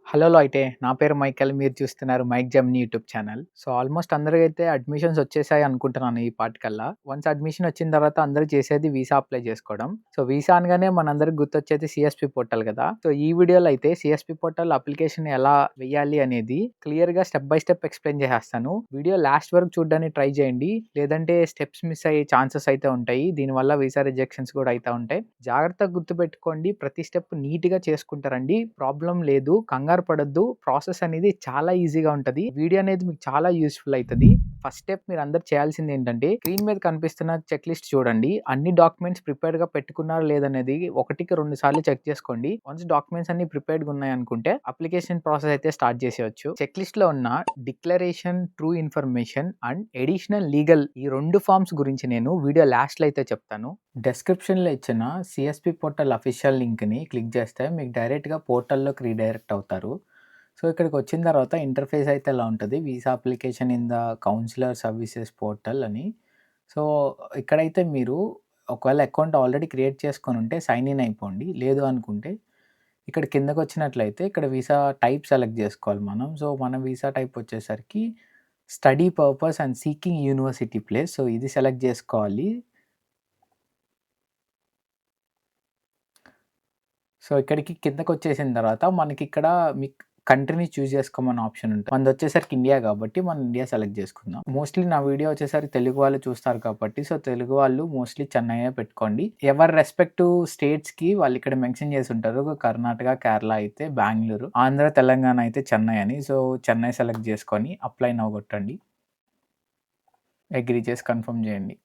హలోలో అయితే నా పేరు మైకేల్. మీరు చూస్తున్నారు Mike Gemini YouTube channel. So, almost అందరికైతే అడ్మిషన్స్ వచ్చేసాయి అనుకుంటున్నాను ఈ పాటికల్లా. వన్స్ అడ్మిషన్ వచ్చిన తర్వాత అందరూ చేసేది వీసా అప్లై చేసుకోవడం. సో, వీసా అనగానే మనందరికి గుర్తొచ్చేది సీఎస్‌పీ పోర్టల్ కదా! సో, ఈ వీడియోలో అయితే సీఎస్‌పీ పోర్టల్ అప్లికేషన్ ఎలా వెయ్యాలి అనేది క్లియర్‌గా స్టెప్ బై స్టెప్ ఎక్స్‌ప్లెయిన్ చేసేస్తాను. వీడియో లాస్ట్ వరకు చూడడానికి ట్రై చేయండి. లేదంటే స్టెప్స్ మిస్ అయ్యే ఛాన్సెస్ అయితే ఉంటాయి. దీనివల్ల వీసా రిజెక్షన్స్ కూడా అయితా ఉంటాయి. జాగ్రత్తగా గుర్తుపెట్టుకోండి. ప్రతి స్టెప్ నీట్‌గా చేసుకుంటారండి. ప్రాబ్లమ్ లేదు. కంగారు పడొద్దు. ప్రాసెస్ అనేది చాలా ఈజీగా ఉంటది. వీడియో అనేది మీకు చాలా యూజ్‌ఫుల్ అయితది. ఫస్ట్ స్టెప్ మీరందరూ చేయాల్సింది ఏంటంటే, స్క్రీన్ మీద కనిపిస్తున్న చెక్ లిస్ట్ చూడండి. అన్ని డాక్యుమెంట్స్ ప్రిపేర్డ్‌గా పెట్టుకున్నారా లేదనేది ఒకటికి 2 సార్లు చెక్ చేసుకోండి. వన్స్ డాక్యుమెంట్స్ అన్ని ప్రిపేర్డ్‌గా ఉన్నాయనుకుంటే అప్లికేషన్ ప్రాసెస్ అయితే స్టార్ట్ చేసేయొచ్చు. చెక్ లిస్ట్‌లో ఉన్న declaration, true information and additional legal ఈ 2 ఫార్మ్స్ గురించి నేను వీడియో లాస్ట్‌లో అయితే చెప్తాను. డిస్క్రిప్షన్‌లో ఇచ్చిన సీఎస్‌పీ పోర్టల్ అఫీషియల్ లింక్‌ని క్లిక్ చేస్తే మీకు డైరెక్ట్‌గా పోర్టల్‌లోకి రీడైరెక్ట్ అవుతారు. సో, ఇక్కడికొచ్చిన తర్వాత ఇంటర్ఫేస్ అయితే ఇలా ఉంటది. Visa application in the counsellor services portal అని. సో, ఇక్కడైతే మీరు ఒకవేళ అకౌంట్ ఆల్రెడీ క్రియేట్ చేసుకొనుంటే సైన్ ఇన్ అయిపోండి. లేదు అనుకుంటే ఇక్కడ కిందకొచ్చినట్లయితే ఇక్కడ వీసా టైప్ సెలెక్ట్ చేసుకోవాలి మనం. సో, మన వీసా టైప్ వచ్చేసరికి study purpose and seeking university place. So, ఇది సెలెక్ట్ చేసుకోవాలి. సో, ఇక్కడికి కిందకొచ్చేసిన తర్వాత మనకిక్కడ మీకు కంట్రీని చూజ్ చేసుకోమని ఆప్షన్ ఉంటది. మనదొచ్చేసరికి ఇండియా కాబట్టి మనం ఇండియా సెలెక్ట్ చేసుకుందాం. మోస్ట్‌లీ నా వీడియో వచ్చేసరికి తెలుగు వాళ్ళు చూస్తారు కాబట్టి సో, తెలుగు వాళ్ళు మోస్ట్‌లీ చెన్నైయే పెట్టుకోండి. ఎవరి రెస్పెక్టివ్ స్టేట్స్‌కి వాళ్ళు ఇక్కడ మెన్షన్ చేసుంటారు. కర్ణాటక, కేరళ అయితే బెంగుళూరు, ఆంధ్ర, తెలంగాణ అయితే చెన్నై అని. సో, చెన్నై సెలెక్ట్ చేసుకొని అప్లై నౌ కొట్టండి. అగ్రీ చేసి కన్ఫర్మ్ చేయండి.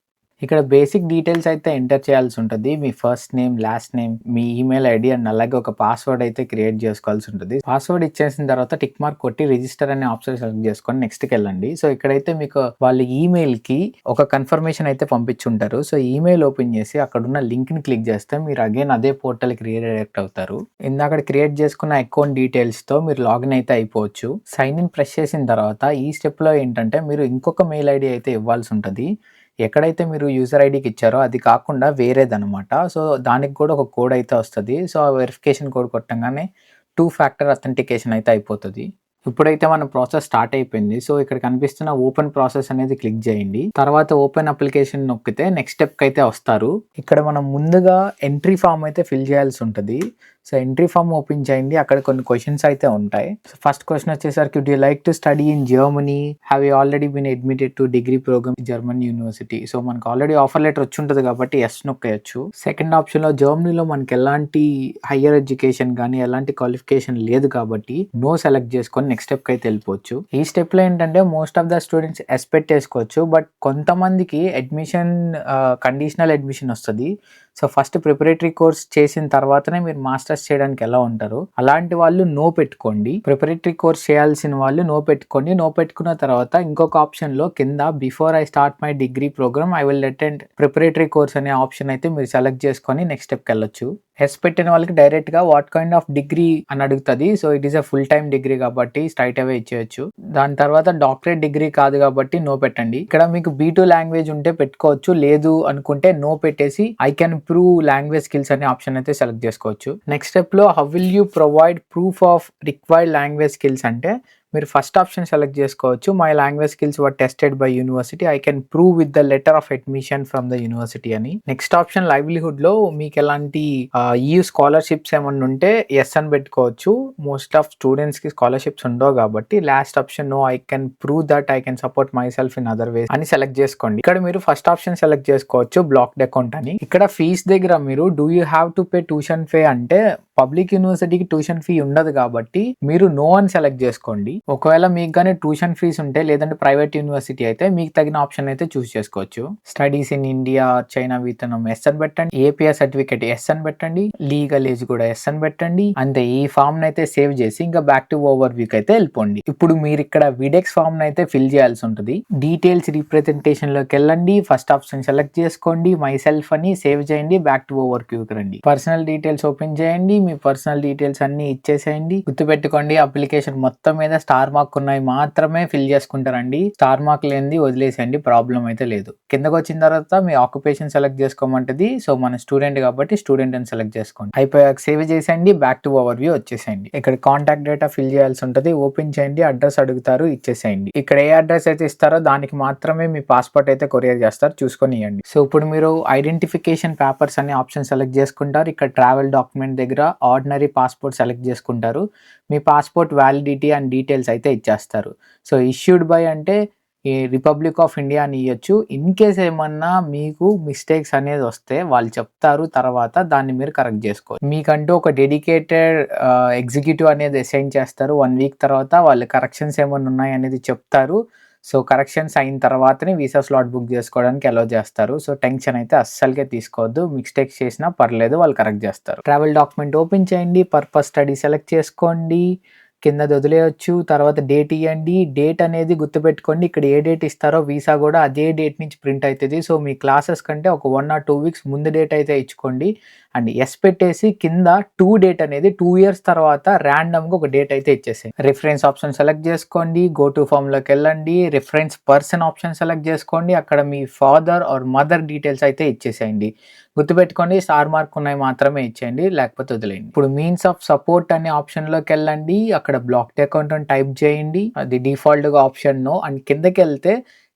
ఇక్కడ బేసిక్ డీటెయిల్స్ అయితే ఎంటర్ చేయాల్సి ఉంటది. మీ ఫస్ట్ నేమ్, లాస్ట్ నేమ్, మీ ఈమెయిల్ ఐడీ అండ్ అలాగే ఒక పాస్వర్డ్ అయితే క్రియేట్ చేసుకోవాల్సి ఉంటది. పాస్వర్డ్ ఇచ్చేసిన తర్వాత టిక్ మార్క్ కొట్టి రిజిస్టర్ అనే ఆప్షన్ సెలెక్ట్ చేసుకొని నెక్స్ట్‌కెళ్ళండి. సో, ఇక్కడైతే మీకు వాళ్ళ ఈమెయిల్‌కి ఒక కన్ఫర్మేషన్ అయితే పంపించుంటారు. సో, ఈమెయిల్ ఓపెన్ చేసి అక్కడున్న లింక్‌ని క్లిక్ చేస్తే మీరు అగైన్ అదే పోర్టల్‌కి రీడైరెక్ట్ అవుతారు. ఇందాకడ క్రియేట్ చేసుకున్న అకౌంట్ డీటెయిల్స్‌తో మీరు లాగిన్ అయితే అయిపోవచ్చు. సైన్ ఇన్ ప్రెస్ చేసిన తర్వాత ఈ స్టెప్‌లో ఏంటంటే మీరు ఇంకొక మెయిల్ ఐడీ అయితే ఇవ్వాల్సి ఉంటది. ఎక్కడైతే మీరు యూజర్ ఐడీకి ఇచ్చారో అది కాకుండా వేరేదనమాట. సో, దానికి కూడా ఒక కోడ్ అయితే వస్తది. సో, ఆ వెరిఫికేషన్ కోడ్ కొట్టంగానే 2 ఫ్యాక్టర్ అథెంటికేషన్ అయితే అయిపోతది. ఇప్పుడైతే మన ప్రాసెస్ స్టార్ట్ అయిపోయింది. సో, ఇక్కడ కనిపిస్తున్న ఓపెన్ ప్రాసెస్ అనేది క్లిక్ చేయండి. తర్వాత ఓపెన్ అప్లికేషన్ నొక్కితే నెక్స్ట్ స్టెప్‌కి అయితే వస్తారు. ఇక్కడ మనం ముందుగా ఎంట్రీ ఫార్మ్ అయితే ఫిల్ చేయాల్సి ఉంటది. సో, ఎంట్రీ ఫార్మ్ ఓపెన్ చేయండి. అక్కడ కొన్ని క్వెషన్స్ అయితే ఉంటాయి. సో, ఫస్ట్ క్వెషన్ వచ్చేసరికి would you like to study in Germany? Have you already been admitted to degree program German university? So, మనకు ఆల్రెడీ ఆఫర్ లెటర్ వచ్చి ఉంటది కాబట్టి యెస్ నొక్కేయొచ్చు. సెకండ్ ఆప్షన్‌లో జర్మనీలో మనకి ఎలాంటి హైయర్ ఎడ్యుకేషన్ గాని, ఎలాంటి క్వాలిఫికేషన్ లేదు కాబట్టి నో సెలెక్ట్ చేసుకొని నెక్స్ట్ స్టెప్‌కి అయితే వెళ్ళిపోవచ్చు. ఈ స్టెప్‌లో ఏంటంటే most of the students yes పెట్టేసుకోవచ్చు. బట్ కొంతమందికి అడ్మిషన్ కండిషనల్ అడ్మిషన్ వస్తది. సో, ఫస్ట్ ప్రిపరేటరీ కోర్స్ చేసిన తర్వాతనే మీరు మాస్టర్స్ చేయడానికి ఎలా ఉంటారు. అలాంటి వాళ్ళు నో పెట్టుకోండి. ప్రిపరేటరీ కోర్స్ చేయాల్సిన వాళ్ళు నో పెట్టుకోండి. నో పెట్టుకున్న తర్వాత ఇంకొక ఆప్షన్‌లో కింద before I start my degree program I will attend preparatory course అనే ఆప్షన్ అయితే మీరు సెలెక్ట్ చేసుకొని నెక్స్ట్ స్టెప్‌కి వెళ్ళొచ్చు. యెస్ పెట్టిన వాళ్ళకి డైరెక్ట్‌గా వాట్ కైండ్ ఆఫ్ డిగ్రీ అని అడుగుతది. So, it is a full time degree కాబట్టి స్ట్రెయిట్ అవే ఇచ్చేయొచ్చు. దాని తర్వాత డాక్టరేట్ డిగ్రీ కాదు కాబట్టి నో పెట్టండి. ఇక్కడ మీకు B2 లాంగ్వేజ్ ఉంటే పెట్టుకోవచ్చు. లేదు అనుకుంటే నో పెట్టేసి I can improve language skills అనే ఆప్షన్ అయితే సెలెక్ట్ చేసుకోవచ్చు. నెక్స్ట్ స్టెప్‌లో how will you provide proof of required language skills అంటే మీరు ఫస్ట్ ఆప్షన్ సెలెక్ట్ చేసుకోవచ్చు. My language skills were tested by university. I can prove with the letter of admission from the university అని. Next option లైవ్లీహుడ్‌లో మీకు ఎలాంటి EU scholarships ఏమన్నా ఉంటే yes అని పెట్టుకోవచ్చు. మోస్ట్ ఆఫ్ స్టూడెంట్స్‌కి స్కాలర్‌షిప్స్ ఉండవు కాబట్టి last option no I can prove that I can support myself in other ways అని సెలెక్ట్ చేసుకోండి. ఇక్కడ మీరు ఫస్ట్ ఆప్షన్ సెలెక్ట్ చేసుకోవచ్చు బ్లాక్డ్ అకౌంట్ అని. ఇక్కడ ఫీస్ దగ్గర మీరు do you have to pay tuition fee అంటే పబ్లిక్ యూనివర్సిటీకి ట్యూషన్ ఫీ ఉండదు కాబట్టి మీరు నో అని సెలెక్ట్ చేసుకోండి. ఒకవేళ మీకు గానీ ట్యూషన్ ఫీస్ ఉంటే లేదంటే ప్రైవేట్ యూనివర్సిటీ అయితే మీకు తగిన ఆప్షన్ అయితే చూస్ చేసుకోవచ్చు. స్టడీస్ ఇన్ ఇండియా, చైనా వీతనం ఎస్ అని పెట్టండి. ఏపీఎస్ సర్టిఫికేట్ ఎస్ అని పెట్టండి. లీగల్ ఏజ్ కూడా ఎస్ అని పెట్టండి. అంతే ఈ ఫామ్ అయితే సేవ్ చేసి ఇంకా బ్యాక్ టు ఓవర్ వ్యూకి అయితే వెళ్ళిపోండి. ఇప్పుడు మీరు ఇక్కడ విడెక్స్ ఫామ్ అయితే ఫిల్ చేయాల్సి ఉంటుంది. డీటెయిల్స్ రిప్రజెంటేషన్ లోకి వెళ్ళండి. ఫస్ట్ ఆప్షన్ సెలెక్ట్ చేసుకోండి. మై సెల్ఫ్ అని సేవ్ చేయండి. బ్యాక్ టు ఓవర్ వ్యూకి రండి. పర్సనల్ డీటెయిల్స్ ఓపెన్ చేయండి. మీ పర్సనల్ డీటెయిల్స్ అన్ని ఇచ్చేసేయండి. గుర్తుపెట్టుకోండి అప్లికేషన్ మొత్తం మీద స్టార్ మార్క్ ఉన్నాయి మాత్రమే ఫిల్ చేసుకుంటారండి. స్టార్ మార్క్ లేనిది వదిలేసేయండి, ప్రాబ్లం అయితే లేదు. కిందకు వచ్చిన తర్వాత మీ ఆక్యుపేషన్ సెలెక్ట్ చేసుకోమంటది. సో మన స్టూడెంట్ కాబట్టి స్టూడెంట్ అని సెలెక్ట్ చేసుకోండి. అయిపోయాక సేవ్ చేసేయండి, బ్యాక్ టు ఓవర్ వ్యూ వచ్చేసేయండి. ఇక్కడ కాంటాక్ట్ డేటా ఫిల్ చేయాల్సి ఉంటుంది. ఓపెన్ చేయండి, అడ్రస్ అడుగుతారు, ఇచ్చేసేయండి. ఇక్కడ ఏ అడ్రస్ అయితే ఇస్తారో దానికి మాత్రమే మీ పాస్పోర్ట్ అయితే కొరియర్ చేస్తారు, చూసుకొని ఇవ్వండి. సో ఇప్పుడు మీరు ఐడెంటిఫికేషన్ పేపర్స్ అనే ఆప్షన్ సెలెక్ట్ చేసుకుంటారు. ఇక్కడ ట్రావెల్ డాక్యుమెంట్ దగ్గర ఆర్డినరీ పాస్పోర్ట్ సెలెక్ట్ చేసుకుంటారు. మీ పాస్పోర్ట్ వ్యాలిడిటీ అండ్ డీటెయిల్స్ అయితే ఇచ్చేస్తారు. సో ఇష్యూడ్ బై అంటే ఈ రిపబ్లిక్ ఆఫ్ ఇండియా అని ఇవ్వచ్చు. ఇన్ కేస్ ఏమన్నా మీకు మిస్టేక్స్ అనేది వస్తే వాళ్ళు చెప్తారు, తర్వాత దాన్ని మీరు కరెక్ట్ చేసుకోవచ్చు. మీకంటూ ఒక డెడికేటెడ్ ఎగ్జిక్యూటివ్ అనేది అసైన్ చేస్తారు. 1 వీక్ తర్వాత వాళ్ళు కరెక్షన్స్ ఏమన్నా ఉన్నాయి అనేది చెప్తారు. సో కరెక్షన్స్ అయిన తర్వాతనే వీసా స్లాట్ బుక్ చేసుకోవడానికి అలౌ చేస్తారు. సో టెన్షన్ అయితే అస్సలుకే తీసుకోవద్దు, మిస్టేక్స్ చేసినా పర్లేదు, వాళ్ళు కరెక్ట్ చేస్తారు. ట్రావెల్ డాక్యుమెంట్ ఓపెన్ చేయండి, పర్పస్ స్టడీ సెలెక్ట్ చేసుకోండి, కింద వదిలేయచ్చు. తర్వాత డేట్ ఇవ్వండి. డేట్ అనేది గుర్తుపెట్టుకోండి, ఇక్కడ ఏ డేట్ ఇస్తారో వీసా కూడా అదే డేట్ నుంచి ప్రింట్ అవుతుంది. సో మీ క్లాసెస్ కంటే ఒక 1 or 2 వీక్స్ ముందు డేట్ అయితే ఇచ్చుకోండి. అండ్ ఎస్ పెట్టేసి కింద 2 డేట్ అనేది 2 years తర్వాత ర్యాండమ్గా ఒక డేట్ అయితే ఇచ్చేసాయి. రిఫరెన్స్ ఆప్షన్ సెలెక్ట్ చేసుకోండి, గో టు ఫామ్లోకి వెళ్ళండి, రిఫరెన్స్ పర్సన్ ఆప్షన్ సెలెక్ట్ చేసుకోండి. అక్కడ మీ ఫాదర్ ఆర్ మదర్ డీటెయిల్స్ అయితే ఇచ్చేసేయండి. గుర్తుపెట్టుకోండి, స్టార్ మార్క్ ఉన్నాయి మాత్రమే ఇచ్చేయండి, లేకపోతే వదిలేయండి. ఇప్పుడు మీన్స్ ఆఫ్ సపోర్ట్ అనే ఆప్షన్లోకి వెళ్ళండి. అక్కడ బ్లాక్డ్ అకౌంట్ అని టైప్ చేయండి, అది డిఫాల్ట్గా ఆప్షన్ నో. అండ్ కిందకి వెళ్తే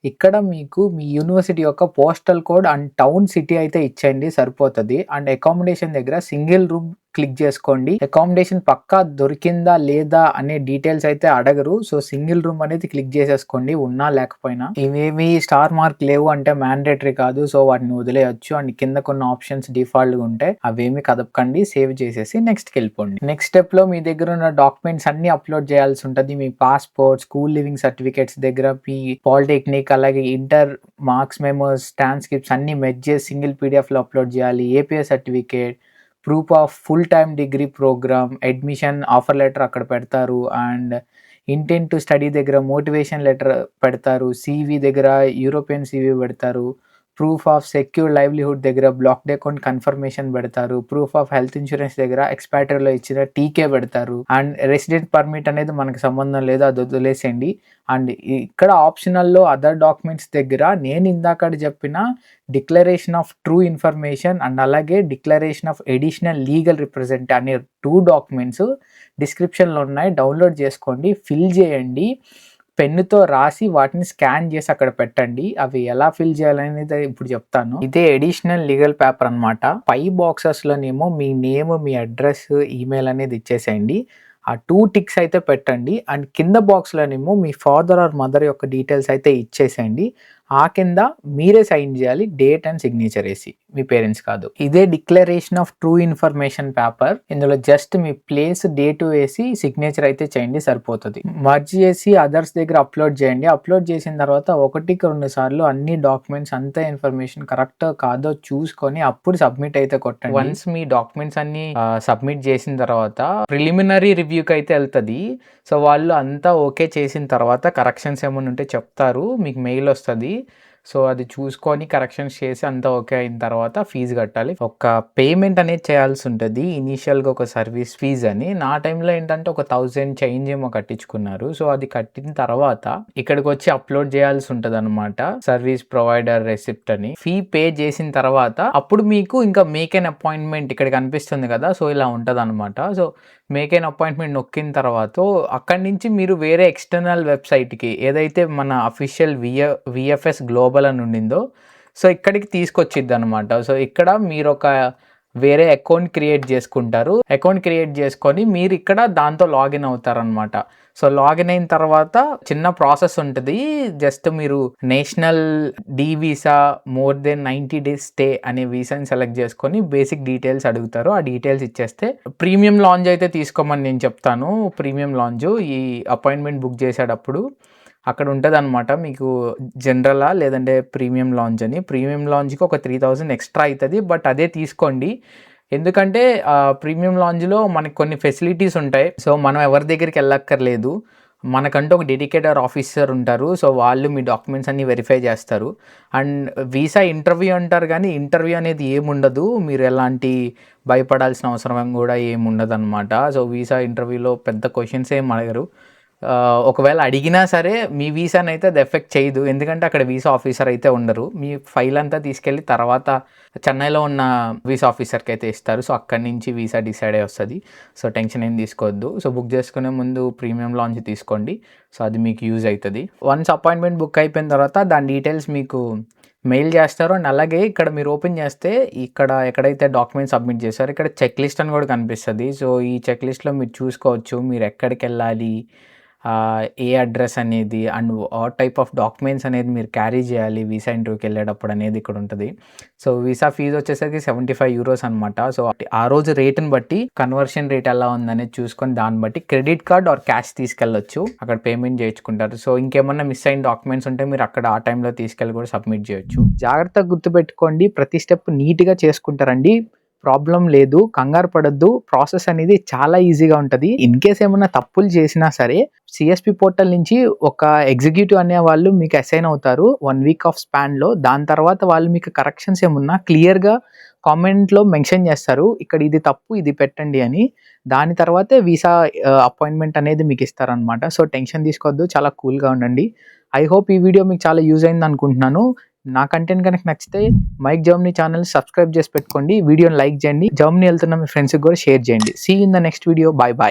ఇక్కడ మీకు మీ యూనివర్సిటీ యొక్క postal code and town city అయితే ఇచ్చేయండి, సరిపోతుంది. అండ్ అకామిడేషన్ దగ్గర సింగిల్ రూమ్ క్లిక్ చేసుకోండి. అకామిడేషన్ పక్కా దొరికిందా లేదా అనే డీటెయిల్స్ అయితే అడగరు. సో సింగిల్ రూమ్ అనేది క్లిక్ చేసేసుకోండి, ఉన్నా లేకపోయినా. ఇవేమి స్టార్ మార్క్ లేవు అంటే మ్యాండేటరీ కాదు, సో వాటిని వదిలేయచ్చు. అండ్ కింద కొన్ని ఆప్షన్స్ డిఫాల్ట్ గా ఉంటాయి, అవేమి కదపకండి, సేవ్ చేసేసి నెక్స్ట్కి వెళ్ళిపోండి. నెక్స్ట్ స్టెప్ లో మీ దగ్గర ఉన్న డాక్యుమెంట్స్ అన్ని అప్లోడ్ చేయాల్సి ఉంటుంది. మీ పాస్పోర్ట్, స్కూల్ లివింగ్ సర్టిఫికేట్స్ దగ్గర, మీ పాలిటెక్నిక్, అలాగే ఇంటర్ మార్క్స్ మెమోస్, ట్రాన్స్క్రిప్ట్స్ అన్ని మెర్జ్ చేసి సింగిల్ పీడిఎఫ్ లో అప్లోడ్ చేయాలి. APS certificate, proof of full time degree program, admission offer letter అక్కడ పెడతారు. అండ్ ఇంటెంట్ టు స్టడీ దగ్గర మోటివేషన్ లెటర్ పెడతారు. సివి దగ్గర యూరోపియన్ సివి పెడతారు. ప్రూఫ్ ఆఫ్ సెక్యూర్ లైవ్లీహుడ్ దగ్గర బ్లాక్డ్ అకౌంట్ కన్ఫర్మేషన్ పెడతారు. ప్రూఫ్ ఆఫ్ హెల్త్ ఇన్సూరెన్స్ దగ్గర ఎక్స్పైరీలో ఇచ్చిన టీకే పెడతారు. అండ్ రెసిడెంట్ పర్మిట్ అనేది మనకు సంబంధం లేదు, అది వదిలేసేయండి. అండ్ ఇక్కడ ఆప్షనల్లో అదర్ డాక్యుమెంట్స్ దగ్గర నేను ఇందాక చెప్పిన declaration of true information and అలాగే declaration of additional legal represent అనే 2 డాక్యుమెంట్స్ డిస్క్రిప్షన్లో ఉన్నాయి, డౌన్లోడ్ చేసుకోండి, ఫిల్ చేయండి. పెన్నుతో రాసి వాటిని స్కాన్ చేసి అక్కడ పెట్టండి. అవి ఎలా ఫిల్ చేయాలనేది ఇప్పుడు చెప్తాను. ఇదే ఎడిషనల్ లీగల్ పేపర్ అనమాట. పై బాక్సెస్లోనేమో మీ నేమ్, మీ అడ్రస్, ఈమెయిల్ అనేది ఇచ్చేసేయండి. ఆ 2 టిక్స్ అయితే పెట్టండి. అండ్ కింద బాక్స్లోనేమో మీ ఫాదర్ ఆర్ మదర్ యొక్క డీటెయిల్స్ అయితే ఇచ్చేసేయండి. ఆ కింద మీరే సైన్ చేయాలి, డేట్ అండ్ సిగ్నేచర్ వేసి, మీ పేరెంట్స్ కాదు. ఇదే declaration of true information paper. ఇందులో జస్ట్ మీ ప్లేస్, డేట్ వేసి సిగ్నేచర్ అయితే చేయండి, సరిపోతుంది. మర్జ్ చేసి అదర్స్ దగ్గర అప్లోడ్ చేయండి. అప్లోడ్ చేసిన తర్వాత 1-2 సార్లు అన్ని డాక్యుమెంట్స్, అంత ఇన్ఫర్మేషన్ కరెక్ట్ కాదో చూసుకొని అప్పుడు సబ్మిట్ అయితే కొట్టండి. వన్స్ మీ డాక్యుమెంట్స్ అన్ని సబ్మిట్ చేసిన తర్వాత ప్రిలిమినరీ రివ్యూకి అయితే వెళ్తుంది. సో వాళ్ళు అంతా ఓకే చేసిన తర్వాత కరెక్షన్స్ ఏమైనా ఉంటే చెప్తారు, మీకు మెయిల్ వస్తుంది. సో అది చూసుకొని కరెక్షన్స్ చేసి అంతా ఓకే అయిన తర్వాత ఫీజు కట్టాలి. ఒక పేమెంట్ అనేది చేయాల్సి ఉంటుంది ఇనీషియల్గా, ఒక సర్వీస్ ఫీజ్ అని. నా టైంలో ఏంటంటే ఒక 1000 చేంజ్ ఏమో కట్టించుకున్నారు. సో అది కట్టిన తర్వాత ఇక్కడికి వచ్చి అప్లోడ్ చేయాల్సి ఉంటుంది అనమాట, సర్వీస్ ప్రొవైడర్ రెసిప్ట్ అని. ఫీ పే చేసిన తర్వాత అప్పుడు మీకు ఇంకా మేక్ ఎన్ అపాయింట్మెంట్ ఇక్కడ కనిపిస్తుంది కదా, సో ఇలా ఉంటుంది అనమాట. సో మేక్ ఎన్ అపాయింట్మెంట్ నొక్కిన తర్వాత అక్కడి నుంచి మీరు వేరే ఎక్స్టర్నల్ వెబ్సైట్కి, ఏదైతే మన అఫీషియల్ విఎఫ్ఎస్ గ్లోబల్ అని ఉండిందో, సో ఇక్కడికి తీసుకొచ్చిద్ది అనమాట. సో ఇక్కడ మీరు ఒక వేరే అకౌంట్ క్రియేట్ చేసుకుంటారు. అకౌంట్ క్రియేట్ చేసుకొని మీరు ఇక్కడ దాంతో లాగిన్ అవుతారనమాట. సో లాగిన్ అయిన తర్వాత చిన్న ప్రాసెస్ ఉంటుంది. జస్ట్ మీరు national D visa more than 90 days stay అనే వీసాని సెలెక్ట్ చేసుకొని బేసిక్ డీటెయిల్స్ అడుగుతారు. ఆ డీటెయిల్స్ ఇచ్చేస్తే ప్రీమియం లాంజ్ అయితే తీసుకోమని నేను చెప్తాను. ప్రీమియం లాంజ్ ఈ అపాయింట్మెంట్ బుక్ చేసేటప్పుడు అక్కడ ఉంటుంది అనమాట, మీకు జనరలా లేదంటే ప్రీమియం లాంజ్ అని. ప్రీమియం లాంజ్కి ఒక 3000 ఎక్స్ట్రా అవుతుంది, బట్ అదే తీసుకోండి. ఎందుకంటే ప్రీమియం లాంజ్లో మనకి కొన్ని ఫెసిలిటీస్ ఉంటాయి. సో మనం ఎవరి దగ్గరికి వెళ్ళక్కర్లేదు, మనకంటూ ఒక డెడికేటెడ్ ఆఫీసర్ ఉంటారు. సో వాళ్ళు మీ డాక్యుమెంట్స్ అన్ని వెరిఫై చేస్తారు. అండ్ వీసా ఇంటర్వ్యూ అంటారు, కానీ ఇంటర్వ్యూ అనేది ఏముండదు, మీరు ఎలాంటి భయపడాల్సిన అవసరం కూడా ఏముండదు అనమాట. సో వీసా ఇంటర్వ్యూలో పెద్ద క్వశ్చన్స్ ఏం అడగరు. ఒకవేళ అడిగినా సరే మీ వీసానైతే అది ఎఫెక్ట్ చేయదు. ఎందుకంటే అక్కడ వీసా ఆఫీసర్ అయితే ఉండరు. మీ ఫైల్ అంతా తీసుకెళ్ళి తర్వాత చెన్నైలో ఉన్న వీసా ఆఫీసర్‌కి అయితే ఇస్తారు. సో, అక్కడి నుంచి వీసా డిసైడ్ అయ్యి వస్తది. సో, టెన్షన్ ఏం తీసుకోవద్దు. సో, బుక్ చేసుకునే ముందు ప్రీమియం లాంచ్ తీసుకోండి. సో, అది మీకు యూజ్ అయితది. వన్స్ అపాయింట్మెంట్ బుక్ అయిపోయిన తర్వాత దాని డీటెయిల్స్ మీకు మెయిల్ చేస్తారు. అండ్ అలాగే ఇక్కడ మీరు ఓపెన్ చేస్తే ఇక్కడ ఎక్కడైతే డాక్యుమెంట్స్ సబ్మిట్ చేశారో ఇక్కడ చెక్ లిస్ట్ అని కూడా కనిపిస్తది. సో, ఈ చెక్ లిస్ట్‌లో మీరు చూసుకోవచ్చు. మీరు ఎక్కడికెళ్ళాలి, ఏ అడ్రస్ అనేది and what type of documents అనేది మీరు క్యారీ చేయాలి వీసా ఇంటర్వ్యూకి వెళ్ళేటప్పుడు అనేది ఇక్కడ ఉంటుంది. సో, వీసా ఫీజు వచ్చేసరికి €75 అనమాట. సో, ఆ రోజు రేటుని బట్టి కన్వర్షన్ రేట్ ఎలా ఉందనేది చూసుకొని దాన్ని బట్టి క్రెడిట్ కార్డ్ ఆర్ క్యాష్ తీసుకెళ్ళొచ్చు. అక్కడ పేమెంట్ చేయించుకుంటారు. సో, ఇంకేమన్నా మిస్ అయిన డాక్యుమెంట్స్ ఉంటే మీరు అక్కడ ఆ టైంలో తీసుకెళ్ళి కూడా సబ్మిట్ చేయొచ్చు. జాగ్రత్తగా గుర్తుపెట్టుకోండి, ప్రతి స్టెప్ నీట్‌గా చేసుకుంటారండి. ప్రాబ్లం లేదు, కంగారు పడొద్దు. ప్రాసెస్ అనేది చాలా ఈజీగా ఉంటది. ఇన్ కేస్ ఏమన్నా తప్పులు చేసినా సరే సిఎస్పి పోర్టల్ నుంచి ఒక ఎగ్జిక్యూటివ్ అనే వాళ్ళు మీకు అసైన్ అవుతారు 1 వీక్ ఆఫ్ స్పాన్‌లో. దాని తర్వాత వాళ్ళు మీకు కరెక్షన్స్ ఏమున్నా క్లియర్‌గా కామెంట్‌లో మెన్షన్ చేస్తారు. ఇక్కడ ఇది తప్పు, ఇది పెట్టండి అని. దాని తర్వాతే వీసా అపాయింట్మెంట్ అనేది మీకు ఇస్తారనమాట. సో, టెన్షన్ తీసుకోవద్దు, చాలా కూల్‌గా ఉండండి. ఐ హోప్ ఈ వీడియో మీకు చాలా యూజ్ అయింది అనుకుంటున్నాను. నా కంటెంట్ కనుక నచ్చితే మైక్ జర్మనీ ఛానల్ సబ్స్క్రైబ్ చేసి పెట్టుకోండి. వీడియోని లైక్ చేయండి. జర్మనీ వెళ్తున్న మీ ఫ్రెండ్స్‌కి కూడా షేర్ చేయండి. See you in the next video. Bye by.